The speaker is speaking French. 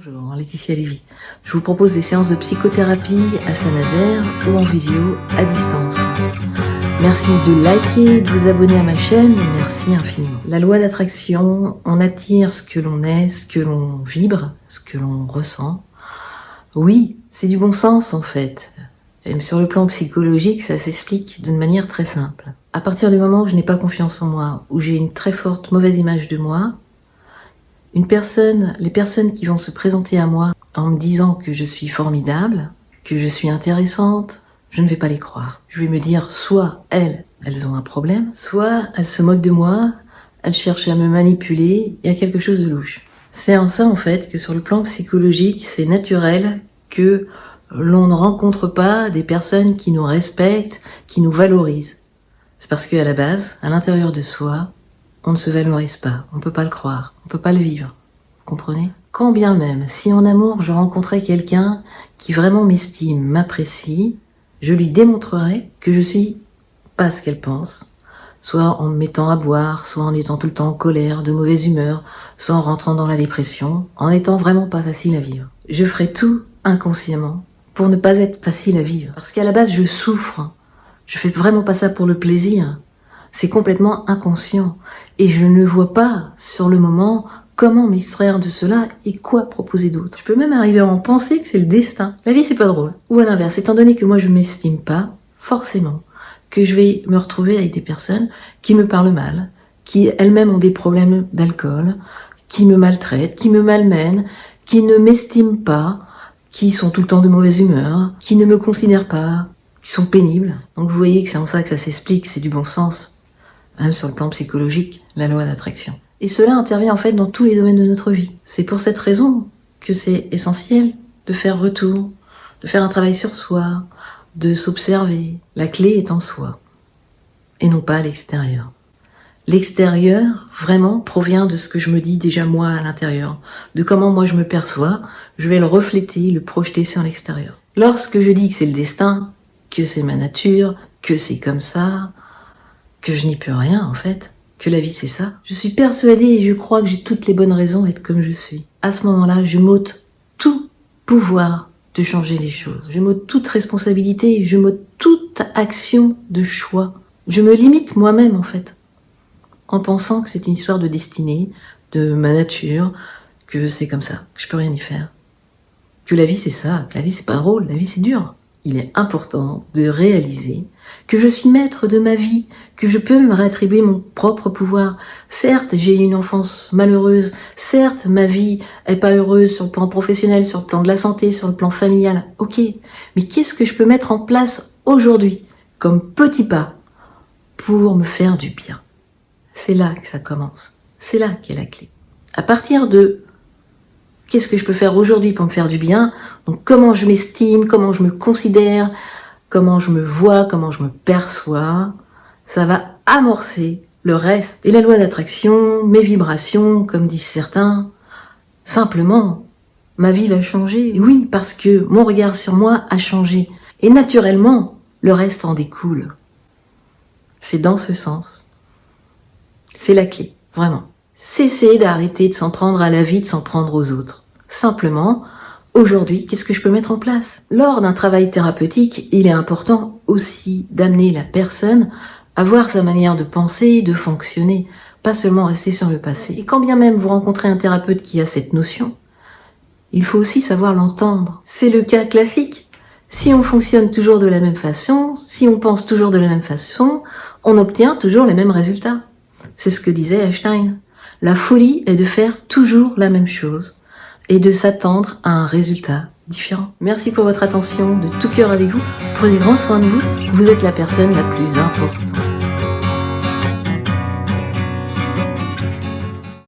Bonjour, Laetitia Lévy. Je vous propose des séances de psychothérapie à Saint-Nazaire ou en visio à distance. Merci de liker, de vous abonner à ma chaîne et merci infiniment. La loi d'attraction, on attire ce que l'on est, ce que l'on vibre, ce que l'on ressent. Oui, c'est du bon sens en fait. Et sur le plan psychologique, ça s'explique d'une manière très simple. À partir du moment où je n'ai pas confiance en moi, où j'ai une très forte mauvaise image de moi, les personnes qui vont se présenter à moi en me disant que je suis formidable, que je suis intéressante, je ne vais pas les croire. Je vais me dire, soit elles ont un problème, soit elles se moquent de moi, elles cherchent à me manipuler, il y a quelque chose de louche. C'est en ça en fait que sur le plan psychologique, c'est naturel que l'on ne rencontre pas des personnes qui nous respectent, qui nous valorisent. C'est parce qu'à la base, à l'intérieur de soi, on ne se valorise pas, on ne peut pas le croire, on ne peut pas le vivre. Vous comprenez ? Quand bien même, si en amour je rencontrais quelqu'un qui vraiment m'estime, m'apprécie, je lui démontrerai que je suis pas ce qu'elle pense, soit en me mettant à boire, soit en étant tout le temps en colère, de mauvaise humeur, soit en rentrant dans la dépression, en étant vraiment pas facile à vivre. Je ferai tout inconsciemment pour ne pas être facile à vivre. Parce qu'à la base, je souffre. Je fais vraiment pas ça pour le plaisir. C'est complètement inconscient. Et je ne vois pas, sur le moment, comment m'extraire de cela et quoi proposer d'autre. Je peux même arriver à en penser que c'est le destin. La vie, c'est pas drôle. Ou à l'inverse, étant donné que moi, je m'estime pas, forcément, que je vais me retrouver avec des personnes qui me parlent mal, qui elles-mêmes ont des problèmes d'alcool, qui me maltraitent, qui me malmènent, qui ne m'estiment pas, qui sont tout le temps de mauvaise humeur, qui ne me considèrent pas, qui sont pénibles. Donc vous voyez que c'est en ça que ça s'explique, c'est du bon sens. Même sur le plan psychologique, la loi d'attraction. Et cela intervient en fait dans tous les domaines de notre vie. C'est pour cette raison que c'est essentiel de faire retour, de faire un travail sur soi, de s'observer. La clé est en soi, et non pas à l'extérieur. L'extérieur, vraiment, provient de ce que je me dis déjà moi à l'intérieur, de comment moi je me perçois, je vais le refléter, le projeter sur l'extérieur. Lorsque je dis que c'est le destin, que c'est ma nature, que c'est comme ça, que je n'y peux rien en fait, que la vie c'est ça. Je suis persuadée et je crois que j'ai toutes les bonnes raisons d'être comme je suis. À ce moment-là, je m'ôte tout pouvoir de changer les choses. Je m'ôte toute responsabilité, je m'ôte toute action de choix. Je me limite moi-même en fait, en pensant que c'est une histoire de destinée, de ma nature, que c'est comme ça, que je peux rien y faire. Que la vie c'est ça, que la vie c'est pas drôle, la vie c'est dur. Il est important de réaliser que je suis maître de ma vie, que je peux me réattribuer mon propre pouvoir. Certes, j'ai eu une enfance malheureuse. Certes, ma vie est pas heureuse sur le plan professionnel, sur le plan de la santé, sur le plan familial. Ok. Mais qu'est-ce que je peux mettre en place aujourd'hui, comme petit pas, pour me faire du bien? C'est là que ça commence. C'est là qu'est la clé. À partir de qu'est-ce que je peux faire aujourd'hui pour me faire du bien? Donc comment je m'estime, comment je me considère, comment je me vois, comment je me perçois, ça va amorcer le reste. Et la loi d'attraction, mes vibrations, comme disent certains, simplement, ma vie va changer. Oui, parce que mon regard sur moi a changé. Et naturellement, le reste en découle. C'est dans ce sens. C'est la clé, vraiment. Cessez d'arrêter de s'en prendre à la vie, de s'en prendre aux autres. Simplement, aujourd'hui, qu'est-ce que je peux mettre en place? Lors d'un travail thérapeutique, il est important aussi d'amener la personne à voir sa manière de penser, de fonctionner, pas seulement rester sur le passé. Et quand bien même vous rencontrez un thérapeute qui a cette notion, il faut aussi savoir l'entendre. C'est le cas classique. Si on fonctionne toujours de la même façon, si on pense toujours de la même façon, on obtient toujours les mêmes résultats. C'est ce que disait Einstein. La folie est de faire toujours la même chose et de s'attendre à un résultat différent. Merci pour votre attention, de tout cœur avec vous. Prenez grand soin de vous. Vous êtes la personne la plus importante.